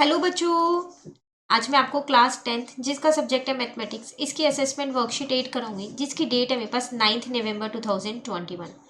Hello बच्चों। आज मैं आपको क्लास 10th जिसका सब्जेक्ट है मैथमेटिक्स इसकी असेसमेंट वर्कशीट 8 कराऊंगी जिसकी डेट है मेरे पास 9 नवंबर 2021।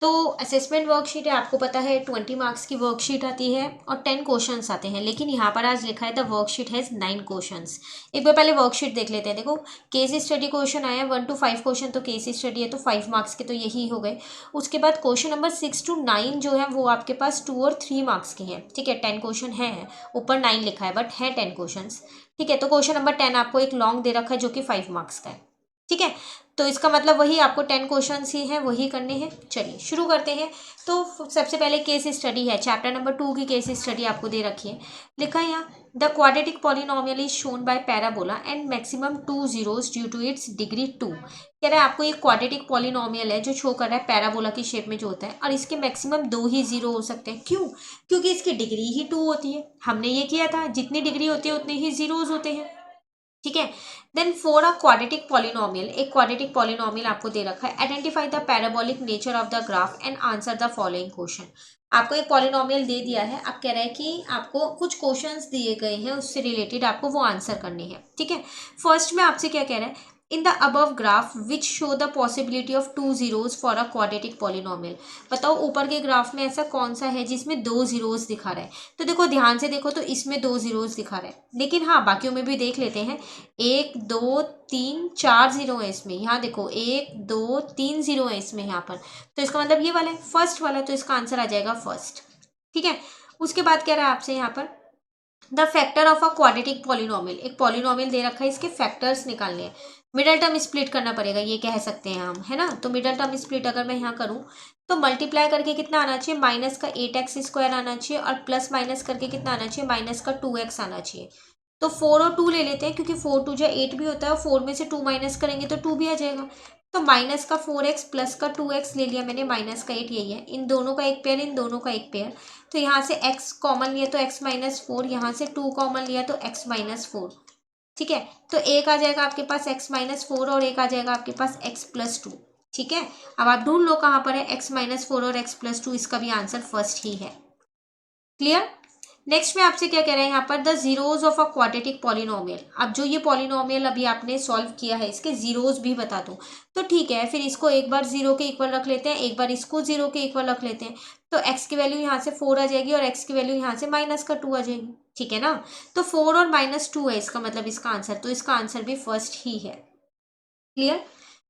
तो असेसमेंट वर्कशीट है, आपको पता है 20 मार्क्स की वर्कशीट आती है और 10 क्वेश्चंस आते हैं, लेकिन यहाँ पर आज लिखा है द वर्कशीट हैज़ 9 क्वेश्चंस। एक बार पहले वर्कशीट देख लेते हैं। देखो, केस स्टडी क्वेश्चन आया 1 to 5 क्वेश्चन, तो केस स्टडी है तो 5 मार्क्स के तो यही हो गए। उसके बाद क्वेश्चन नंबर 6 to 9 जो है वो आपके पास 2 और 3 मार्क्स के हैं। ठीक है, 10 क्वेश्चन है, ऊपर 9 लिखा है बट है 10 क्वेश्चन। ठीक है, तो क्वेश्चन नंबर 10 आपको एक लॉन्ग दे रखा है जो कि 5 मार्क्स का है। ठीक है, तो इसका मतलब वही आपको 10 क्वेश्चंस ही हैं, वही करने हैं। चलिए शुरू करते हैं। तो सबसे पहले केस स्टडी है, चैप्टर नंबर 2 की केस स्टडी आपको दे रखी है। लिखा है यहाँ, the quadratic polynomial is shown by parabola and maximum 2 zeros due to its degree 2। कह रहा है आपको ये क्वाड्रेटिक पॉलिनोमियल है जो शो कर रहा है पैराबोला की शेप में जो होता है, और इसके मैक्सिमम 2 ही जीरो हो सकते हैं। क्यों? क्योंकि इसकी डिग्री ही 2 होती है। हमने ये किया था, जितनी डिग्री होती है उतने ही जीरोज होते हैं। ठीक है, then for a quadratic polynomial, एक क्वाड्रेटिक पॉलिनोमियल आपको दे रखा है। Identify the parabolic nature of the graph and answer the following question. आपको एक पॉलिनोमियल दे दिया है, अब कह रहा है कि आपको कुछ क्वेश्चंस दिए गए हैं, उससे रिलेटेड आपको वो आंसर करने हैं। ठीक है, फर्स्ट में आपसे क्या कह रहा है, in the above graph which show the possibility of 2 zeros for a quadratic polynomial. बताओ ऊपर के ग्राफ में ऐसा कौन सा है जिसमें 2 जीरोज दिखा रहा है। तो देखो ध्यान से देखो, तो इसमें 2 जीरोज दिखा रहा है, लेकिन हाँ बाकियों में भी देख लेते हैं। 1 2 3 4 जीरो है इसमें। यहाँ देखो 1 2 3 जीरो है इसमें यहाँ पर, तो इसका मतलब ये वाला है, फर्स्ट वाला, तो इसका आंसर आ जाएगा फर्स्ट। ठीक है, उसके बाद कह रहा है आपसे यहाँ पर the factor of a quadratic polynomial, एक पॉलिनोमियल दे रखा है, इसके फैक्टर्स निकालने हैं। मिडल टर्म स्प्लिट करना पड़ेगा, ये कह सकते हैं हम, है ना। तो मिडल टर्म स्प्लिट अगर मैं यहाँ करूँ तो मल्टीप्लाई करके कितना आना चाहिए, माइनस का 8x² आना चाहिए, और प्लस माइनस करके कितना आना चाहिए, माइनस का 2x आना चाहिए। तो 4 और 2 ले लेते हैं, क्योंकि 4 2 जा 8 भी होता है, और 4 में से 2 माइनस करेंगे तो 2 भी आ जाएगा। तो माइनस का 4x प्लस का 2x ले लिया मैंने, माइनस का 8, यही है। इन दोनों का एक पेयर, इन दोनों का एक पेयर। तो यहाँ से x कॉमन लिया तो x-4, यहाँ से 2 कॉमन लिया तो x-4। ठीक है, तो एक आ जाएगा आपके पास x-4 और एक आ जाएगा आपके पास x+2। ठीक है, अब आप ढूंढ लो कहाँ पर है x-4 और x+2, इसका भी आंसर फर्स्ट ही है। क्लियर। नेक्स्ट में आपसे क्या कह रहे हैं यहाँ पर, the zeros of a quadratic polynomial. अब जो ये पॉलिनोमियल अभी आपने सॉल्व किया है, इसके जीरोज भी बता दूं तो ठीक है, फिर इसको एक बार जीरो के इक्वल रख लेते हैं, एक बार इसको जीरो के इक्वल रख लेते हैं। तो x की वैल्यू यहाँ से 4 आ जाएगी और x की वैल्यू यहाँ से माइनस का 2 आ जाएगी। ठीक है ना, तो 4 और -2 है इसका मतलब इसका आंसर, तो इसका आंसर भी फर्स्ट ही है। क्लियर।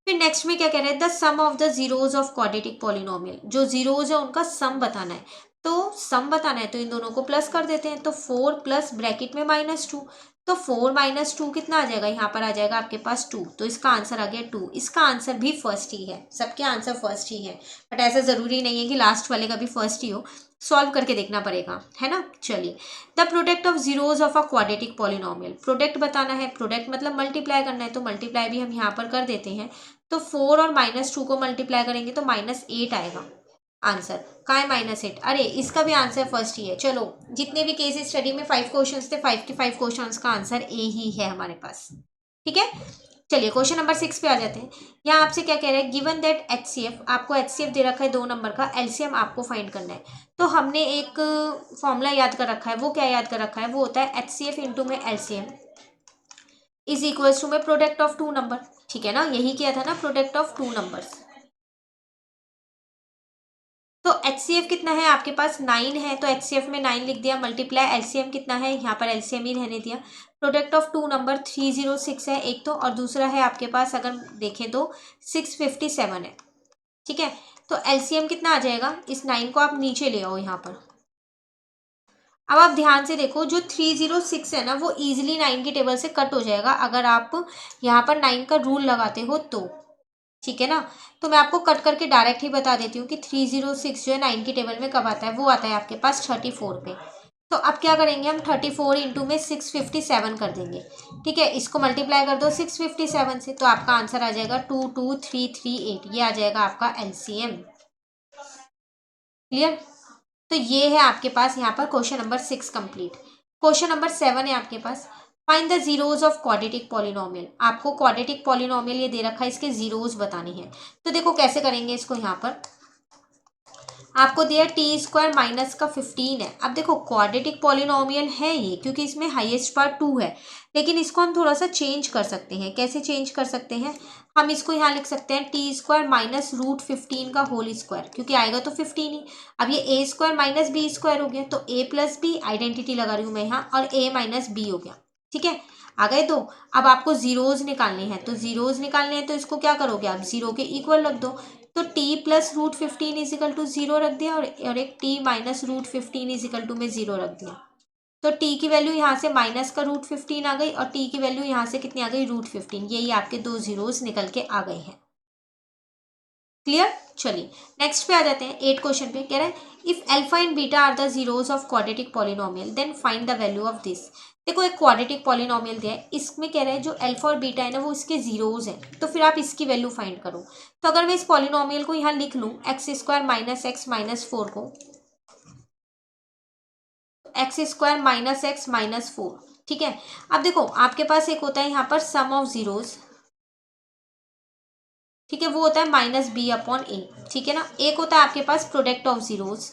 फिर नेक्स्ट में क्या कह रहे हैं, the sum of the zeros of quadratic polynomial, जो जीरोज है उनका सम बताना है। तो सम बताना है तो इन दोनों को प्लस कर देते हैं, तो 4 प्लस ब्रैकेट में -2, तो 4 -2 कितना आ जाएगा, यहाँ पर आ जाएगा आपके पास 2, तो इसका आंसर आ गया 2। इसका आंसर भी फर्स्ट ही है, सबके आंसर फर्स्ट ही है, बट ऐसा जरूरी नहीं है कि लास्ट वाले का भी फर्स्ट ही हो, सॉल्व करके देखना पड़ेगा, है ना। चलिए, the product of zeros of a quadratic polynomial, product बताना है, प्रोडक्ट मतलब मल्टीप्लाई करना है, तो मल्टीप्लाई भी हम यहाँ पर कर देते हैं। तो 4 और -2 को मल्टीप्लाई करेंगे तो -8 आएगा आंसर। कहाँ है -8, अरे इसका भी आंसर फर्स्ट ही है। चलो, जितने भी केस स्टडी में 5 क्वेश्चंस थे, 5 के 5 क्वेश्चंस का आंसर ए ही है हमारे पास। ठीक है, चलिए क्वेश्चन नंबर 6 पे आ जाते हैं। यहाँ आपसे क्या कह रहे हैं, गिवन दैट HCF, आपको HCF दे रखा है 2 नंबर का, LCM आपको फाइंड करना है। तो हमने एक फॉर्मूला याद कर रखा है, वो क्या याद कर रखा है, वो होता है HCF इंटू में LCM इज इक्वल्स टू में प्रोडक्ट ऑफ 2 नंबर। ठीक है ना, यही किया था ना, प्रोडक्ट ऑफ 2 नंबर्स। तो HCF कितना है आपके पास, 9 है, तो HCF में 9 लिख दिया, मल्टीप्लाई LCM कितना है, यहाँ पर LCM ही रहने दिया। प्रोडक्ट ऑफ 2 नंबर 306 है एक तो, और दूसरा है आपके पास अगर देखें तो 657 है। ठीक है, तो LCM कितना आ जाएगा, इस 9 को आप नीचे ले आओ यहाँ पर। अब आप ध्यान से देखो, जो 306 है ना वो इजीली 9 की टेबल से कट हो जाएगा अगर आप यहाँ पर 9 का रूल लगाते हो तो। ठीक है ना, तो मैं आपको कट करके डायरेक्ट ही बता देती हूँ कि 306 जो है 9 की टेबल में कब आता है, वो आता है आपके पास 34 पे। तो अब क्या करेंगे हम, 34 इंटू में 657 कर देंगे। ठीक है, इसको मल्टीप्लाई कर दो 657 से, तो आपका आंसर आ जाएगा 22338, ये आ जाएगा आपका LCM। क्लियर। तो ये है आपके पास यहाँ पर क्वेश्चन नंबर 6 कंप्लीट। क्वेश्चन नंबर 7 है आपके पास, find the zeros of quadratic polynomial. आपको क्वाड्रेटिक पॉलिनोमियल ये दे रखा है, इसके जीरोज बताने हैं। तो देखो कैसे करेंगे इसको, यहाँ पर आपको दिया टी स्क्वायर माइनस का 15 है। अब देखो क्वाड्रेटिक पॉलिनोमियल है ये, क्योंकि इसमें हाईएस्ट पार्ट 2 है, लेकिन इसको हम थोड़ा सा चेंज कर सकते हैं। कैसे चेंज कर सकते हैं? हम इसको यहाँ लिख सकते हैं टी स्क्वायर माइनस रूट 15 का होल स्क्वायर, क्योंकि आएगा तो 15 ही। अब ये ए स्क्वायर माइनस बी स्क्वायर हो गया, तो ए प्लस बी, आइडेंटिटी लगा रही हूँ मैं यहाँ, और ए माइनस बी हो गया। ठीक है, आ गए दो। अब आपको जीरोज निकालने हैं, तो जीरोज निकालने हैं तो इसको क्या करोगे आप, जीरो के इक्वल रख दो। तो t plus root 15 is equal to zero रख दिया, और एक t minus root 15 is equal to में जीरो रख दिया। तो t की वैल्यू यहाँ से माइनस का रूट 15 आ गई, और t की वैल्यू यहाँ से कितनी आ गई, रूट 15। यही आपके दो जीरोस निकल के आ गए हैं। क्लियर? चलिए नेक्स्ट पे आ जाते हैं। 8 क्वेश्चन पे कह रहा है if alpha and beta are the zeros of quadratic polynomial then find the value of this. देखो एक क्वाड्रेटिक पॉलिनोमियल दिया है, इसमें कह रहा है जो अल्फा और बीटा है ना वो इसके जीरोस हैं, तो फिर आप इसकी वैल्यू फाइंड करो। तो अगर मैं इस पॉलिनोमियल को यहाँ लिख लूँ x square minus x minus 4 को, x square minus x minus 4। ठीक है, अब देखो आपके पास एक होता है यहाँ पर सम ऑफ जीरोस, ठीक है, वो होता है माइनस बी अपॉन ए। ठीक है ना, एक होता है आपके पास प्रोडक्ट ऑफ जीरोस,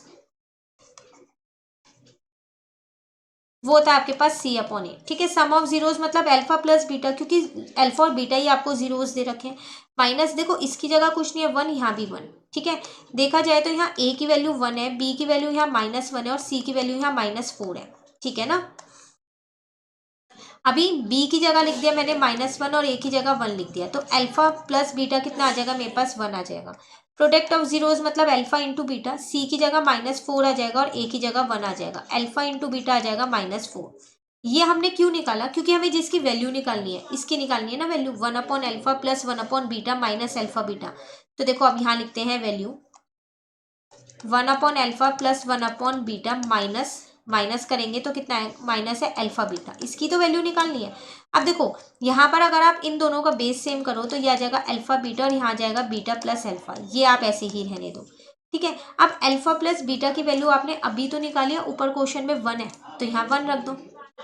वो होता है आपके पास सी अपॉन ए। ठीक है, सम ऑफ जीरोस मतलब अल्फा प्लस बीटा, क्योंकि अल्फा और बीटा ही आपको जीरोस दे रखे हैं। माइनस देखो इसकी जगह कुछ नहीं है, 1, यहाँ भी 1। ठीक है, देखा जाए तो यहाँ ए की वैल्यू 1 है, बी की वैल्यू यहाँ -1 है, और सी की वैल्यू यहाँ -4 है। ठीक है ना, अभी बी की जगह लिख दिया मैंने -1 और ए की जगह 1 लिख दिया, तो अल्फा प्लस बीटा कितना आ जाएगा मेरे पास, 1 आ जाएगा। प्रोडक्ट ऑफ जीरोस मतलब अल्फा इंटू बीटा, सी की जगह -4 आ जाएगा और ए की जगह 1 आ जाएगा, अल्फा इंटू बीटा आ जाएगा -4। ये हमने क्यों निकाला, क्योंकि हमें जिसकी वैल्यू निकालनी है, इसकी निकालनी है ना value, 1 upon alpha plus 1 upon beta minus alpha beta. तो देखो अब यहाँ लिखते हैं value 1 upon alpha plus 1 upon beta minus, minus करेंगे तो कितना है, माइनस है अल्फा बीटा, इसकी तो वैल्यू निकालनी है। अब देखो यहाँ पर अगर आप इन दोनों का बेस सेम करो तो ये आ जाएगा अल्फा बीटा, और यहाँ आ जाएगा बीटा प्लस अल्फा, ये आप ऐसे ही रहने दो। ठीक है, अब अल्फा प्लस बीटा की वैल्यू आपने अभी तो निकाली है, ऊपर क्वेश्चन में 1 है तो यहाँ 1 रख दो।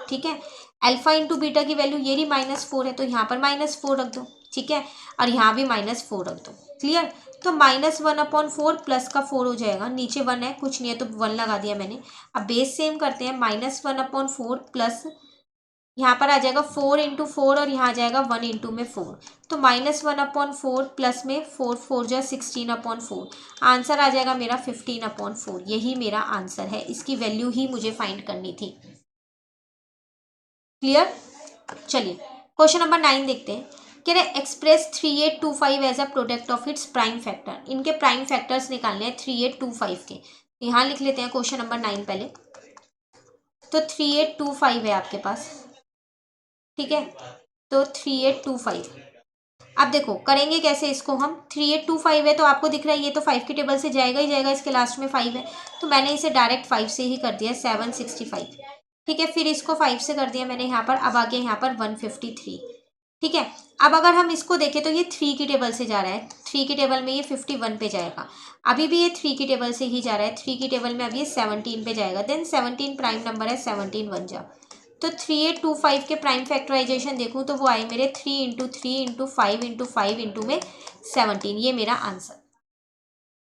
ठीक है, अल्फा इंटू बीटा की वैल्यू ये रही -4 है, तो यहाँ पर -4 रख दो। ठीक है, और यहाँ भी -4 रख दो। क्लियर? तो -1 अपॉन 4 प्लस का 4 हो जाएगा, नीचे 1 है कुछ नहीं है तो 1 लगा दिया मैंने। अब बेस सेम करते हैं, -1 अपॉन 4 प्लस यहाँ पर आ जाएगा 4 इंटू 4, और यहाँ आ जाएगा 1 इंटू में 4, तो -1 अपॉन 4 प्लस में 4 4 जा 16 अपॉन 4, आंसर आ जाएगा मेरा 15 अपॉन 4। यही मेरा आंसर है, इसकी वैल्यू ही मुझे फाइंड करनी थी। क्लियर? चलिए क्वेश्चन नंबर 9 देखते हैं। कह रहे express 3825 as a product of its prime factor. इनके प्राइम फैक्टर्स निकालने हैं 3825 के। यहाँ लिख लेते हैं क्वेश्चन नंबर 9 पहले। तो 3825 है आपके पास। ठीक है, तो 3825। अब देखो करेंगे कैसे इसको हम, 3825 है तो आपको दिख रहा है ये तो 5 की टेबल से जाएगा ही जाएगा, इसके लास्ट में 5 है, तो मैंने इसे डायरेक्ट 5 से ही कर दिया, 765। ठीक है, फिर इसको 5 से कर दिया मैंने यहाँ पर, अब आ गया यहाँ पर 153। ठीक है, अब अगर हम इसको देखें तो ये 3 की टेबल से जा रहा है, 3 की टेबल में ये 51 पे जाएगा, अभी भी ये 3 की टेबल से ही जा रहा है, 3 की टेबल में अब ये 17 पे जाएगा, देन 17 प्राइम नंबर है, 17 बन जा। तो 3825 के प्राइम फैक्टराइजेशन देखूँ तो वो आए मेरे 3 इंटू 3 इंटू 5 इंटू 5 इंटू में 17, ये मेरा आंसर।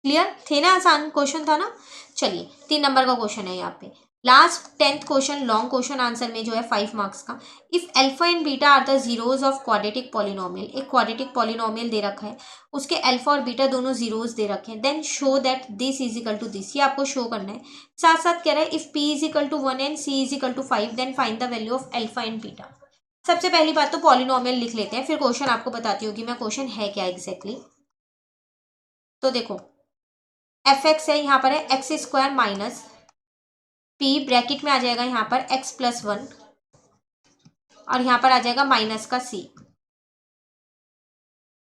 क्लियर? थे ना, आसान क्वेश्चन था ना। चलिए 3 नंबर का क्वेश्चन है यहाँ पे, last 10th question, long question answer में जो है 5 मार्क्स का। If alpha and beta are the zeros of quadratic polynomial, एक क्वाड्रेटिक पॉलिनोमियल दे रखा है, उसके अल्फा और बीटा दोनों जीरोज दे रखे हैं, then show that this is equal to this, ये आपको शो करना है। साथ साथ कह रहा है if p is equal to 1 and c is equal to 5 then find the value of alpha and beta. सबसे पहली बात तो पॉलिनोमियल लिख लेते हैं, फिर क्वेश्चन आपको बताती हूँ कि मैं क्वेश्चन है क्या एग्जैक्टली। तो देखो एफ एक्स है, यहाँ पर है x square minus p, bracket में आ जाएगा यहाँ पर x प्लस 1, और यहाँ पर आ जाएगा माइनस का c।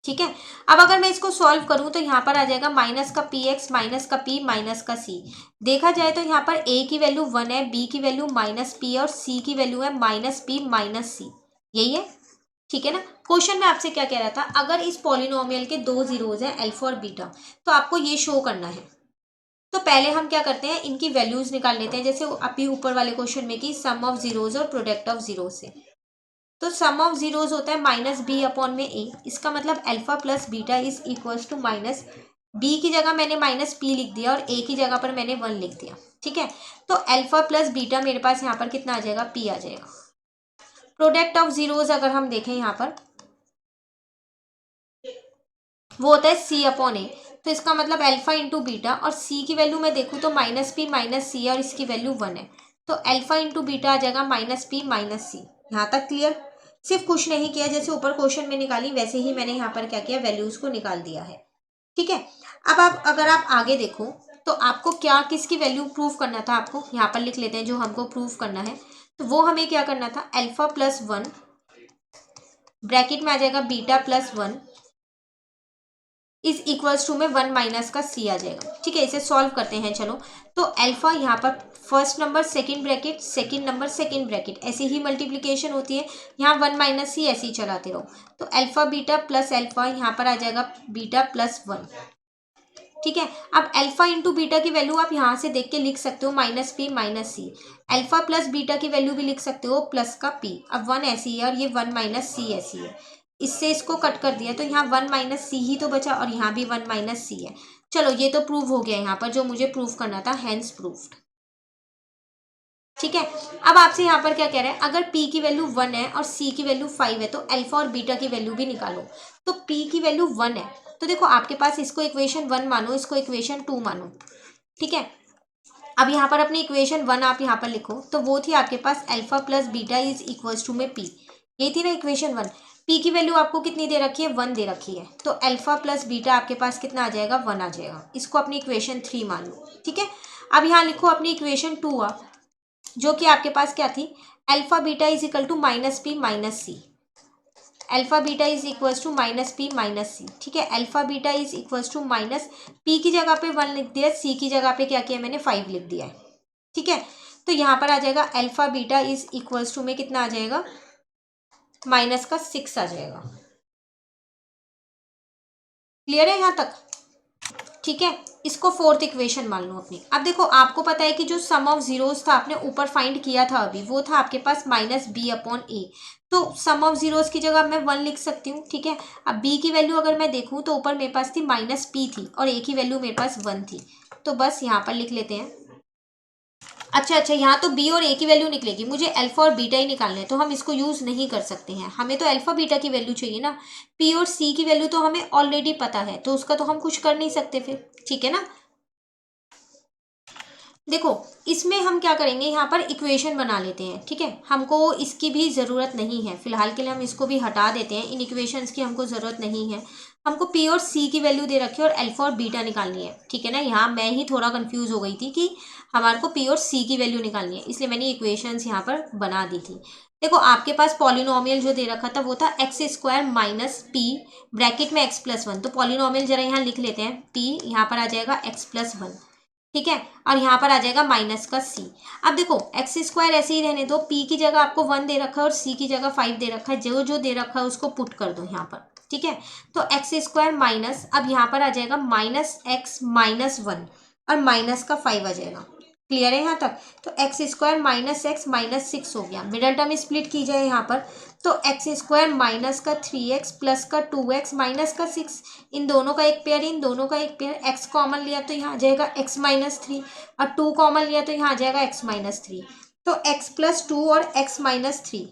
ठीक है, अब अगर मैं इसको सॉल्व करूं तो यहाँ पर आ जाएगा माइनस का पी एक्स माइनस का p माइनस का c। देखा जाए तो यहाँ पर a की वैल्यू 1 है, b की वैल्यू -p और c की वैल्यू है -p माइनस c, यही है। ठीक है ना, क्वेश्चन में आपसे क्या कह रहा था, अगर इस पॉलिनोमियल के दो जीरोज हैं अल्फा और बीटा, तो आपको ये शो करना है। तो पहले हम क्या करते हैं, इनकी वैल्यूज निकाल लेते हैं, जैसे अभी ऊपर वाले क्वेश्चन में कि सम ऑफ जीरोज और प्रोडक्ट ऑफ जीरो से। तो सम ऑफ जीरोज होता है -b अपॉन में a, इसका मतलब alpha plus beta is equals to b की जगह मैंने माइनस पी लिख दिया और ए की जगह पर मैंने 1 लिख दिया, ठीक है। तो अल्फा प्लस बीटा मेरे पास यहाँ पर कितना आ जाएगा, पी आ जाएगा। प्रोडक्ट ऑफ जीरोज अगर हम देखें यहाँ पर वो होता है सी अपॉन ए, तो इसका मतलब अल्फा इंटू बीटा, और सी की वैल्यू मैं देखूँ तो माइनस पी माइनस सी है और इसकी वैल्यू 1 है, तो अल्फा इंटू बीटा आ जाएगा माइनस पी माइनस सी। यहाँ तक क्लियर? सिर्फ कुछ नहीं किया, जैसे ऊपर क्वेश्चन में निकाली वैसे ही मैंने यहाँ पर क्या किया, वैल्यूज को निकाल दिया है, ठीक है। अब आप अगर आप आगे देखो तो आपको क्या किसकी वैल्यू प्रूव करना था, आपको यहाँ पर लिख लेते हैं जो हमको प्रूव करना है। तो वो हमें क्या करना था, अल्फा प्लस 1 ब्रैकेट में आ जाएगा beta plus 1 is equals to में 1 माइनस का सी आ जाएगा, ठीक है। इसे सॉल्व करते हैं चलो। तो अल्फा यहाँ पर first number second bracket, second number second bracket, ऐसे ही मल्टीप्लिकेशन होती है। यहाँ 1 माइनस सी ऐसे ही चलाते रहो, तो अल्फा बीटा प्लस अल्फा यहाँ पर आ जाएगा बीटा प्लस 1, ठीक है। अब अल्फा इंटू बीटा की वैल्यू आप यहाँ से देख के लिख सकते हो minus P minus C, alpha plus beta की वैल्यू भी लिख सकते हो प्लस का पी। अब 1 ऐसी है और ये 1 माइनस सी ऐसी है, इससे इसको कट कर दिया तो यहाँ 1 माइनस सी ही तो बचा और यहाँ भी 1 माइनस सी है। चलो ये तो प्रूव हो गया यहाँ पर जो मुझे प्रूव करना था, हैंस प्रूव्ड, ठीक है। अब आपसे यहाँ पर क्या कह रहा है, अगर p की वैल्यू 1 है और c की वैल्यू 5 है तो अल्फा और बीटा की वैल्यू भी निकालो। तो p की वैल्यू 1 है तो देखो आपके पास इसको इक्वेशन 1 मानो, इसको इक्वेशन 2 मानो, ठीक है। अब यहाँ पर अपनी इक्वेशन 1 आप यहाँ पर लिखो, तो वो थी आपके पास alpha plus beta is equals to में p, ये थी ना इक्वेशन 1। p की वैल्यू आपको कितनी दे रखी है, 1 दे रखी है, तो अल्फा प्लस बीटा आपके पास कितना आ जाएगा, 1 आ जाएगा। इसको अपनी इक्वेशन 3 मान लो, ठीक है। अब यहाँ लिखो अपनी इक्वेशन 2 आप, जो कि आपके पास क्या थी, alpha beta is equal to minus P minus C, alpha beta is equals to minus P minus C, ठीक है। Alpha beta is equals to minus P की जगह पे 1 लिख दिया, सी की जगह पे क्या किया मैंने, 5 लिख दिया है, ठीक है। तो यहाँ पर आ जाएगा alpha beta is equals to में कितना आ जाएगा, माइनस का 6 आ जाएगा। क्लियर है यहाँ तक, ठीक है। इसको फोर्थ इक्वेशन मान लो अपनी। अब देखो आपको पता है कि जो सम ऑफ जीरोस था आपने ऊपर फाइंड किया था अभी, वो था आपके पास माइनस बी अपॉन ए, तो सम ऑफ जीरोस की जगह मैं 1 लिख सकती हूँ, ठीक है। अब बी की वैल्यू अगर मैं देखूँ तो ऊपर मेरे पास थी माइनस पी थी और ए की वैल्यू मेरे पास 1 थी, तो बस यहाँ पर लिख लेते हैं। अच्छा, यहाँ तो बी और ए की वैल्यू निकलेगी, मुझे अल्फा और बीटा ही निकालना है, तो हम इसको यूज़ नहीं कर सकते हैं, हमें तो अल्फा बीटा की वैल्यू चाहिए ना। पी और सी की वैल्यू तो हमें ऑलरेडी पता है, तो उसका तो हम कुछ कर नहीं सकते फिर, ठीक है ना। देखो इसमें हम क्या करेंगे, यहाँ पर इक्वेशन बना लेते हैं, ठीक है। हमको इसकी भी ज़रूरत नहीं है, फिलहाल के लिए हम इसको भी हटा देते हैं, इन इक्वेशंस की हमको ज़रूरत नहीं है। हमको पी और सी की वैल्यू दे रखी है और अल्फा और बीटा निकालनी है, ठीक है ना। यहाँ मैं ही थोड़ा कंफ्यूज हो गई थी कि हमारे को पी और सी की वैल्यू निकालनी है, इसलिए मैंने इक्वेशंस यहाँ पर बना दी थी। देखो आपके पास पॉलिनोमियल जो दे रखा था वो था x square minus P bracket में एक्स प्लस 1, तो पॉलिनोमियल जरा यहाँ लिख लेते हैं, पी यहाँ पर आ जाएगा एक्स प्लस 1, ठीक है, और यहाँ पर आ जाएगा माइनस का सी। अब देखो एक्स स्क्वायर ऐसे ही रहने दो, पी की जगह आपको 1 दे रखा है और सी की जगह 5 दे रखा है, जो जो दे रखा है उसको पुट कर दो यहाँ पर, ठीक है। तो एक्स स्क्वायर माइनस, अब यहाँ पर आ जाएगा माइनस एक्स माइनस 1 और माइनस का 5 आ जाएगा। क्लियर है यहाँ तक। तो x square minus x minus 6 हो गया, मिडल टर्म स्प्लिट की जाए यहाँ पर, तो एक्स स्क्वायर माइनस का 3x प्लस का 2x माइनस का 6, इन दोनों का एक पेयर, इन दोनों का एक पेयर, x कॉमन लिया तो यहाँ आ जाएगा x माइनस 3 और 2 कॉमन लिया तो यहाँ आ जाएगा x माइनस 3, तो x प्लस 2 और x माइनस 3,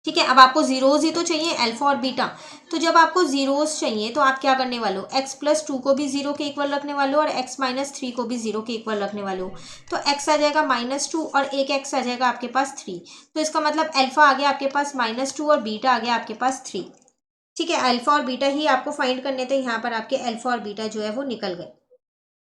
ठीक है। अब आपको जीरोज ही तो चाहिए अल्फा और बीटा, तो जब आपको जीरोज चाहिए तो आप क्या करने वाले हो, x प्लस 2 को भी 0 के इक्वल रखने वाले हो और x माइनस 3 को भी 0 के इक्वल रखने वाले हो, तो x आ जाएगा माइनस 2 और एक x आ जाएगा आपके पास 3, तो इसका मतलब अल्फा आ गया आपके पास माइनस 2 और बीटा आ गया आपके पास 3, ठीक है। अल्फा और बीटा ही आपको फाइंड करने थे, यहाँ पर आपके अल्फा और बीटा जो है वो निकल गए,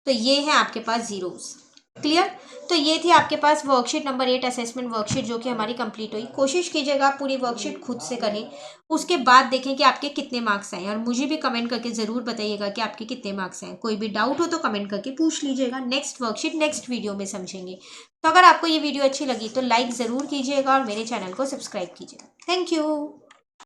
तो ये है आपके पास जीरोज। क्लियर। तो ये थी आपके पास वर्कशीट नंबर 8 असेसमेंट वर्कशीट जो कि हमारी कंप्लीट हुई। कोशिश कीजिएगा आप पूरी वर्कशीट खुद से करें, उसके बाद देखें कि आपके कितने मार्क्स आए और मुझे भी कमेंट करके ज़रूर बताइएगा कि आपके कितने मार्क्स आए। कोई भी डाउट हो तो कमेंट करके पूछ लीजिएगा, नेक्स्ट वर्कशीट नेक्स्ट वीडियो में समझेंगे। तो अगर आपको ये वीडियो अच्छी लगी तो लाइक ज़रूर कीजिएगा और मेरे चैनल को सब्सक्राइब कीजिएगा। Thank you.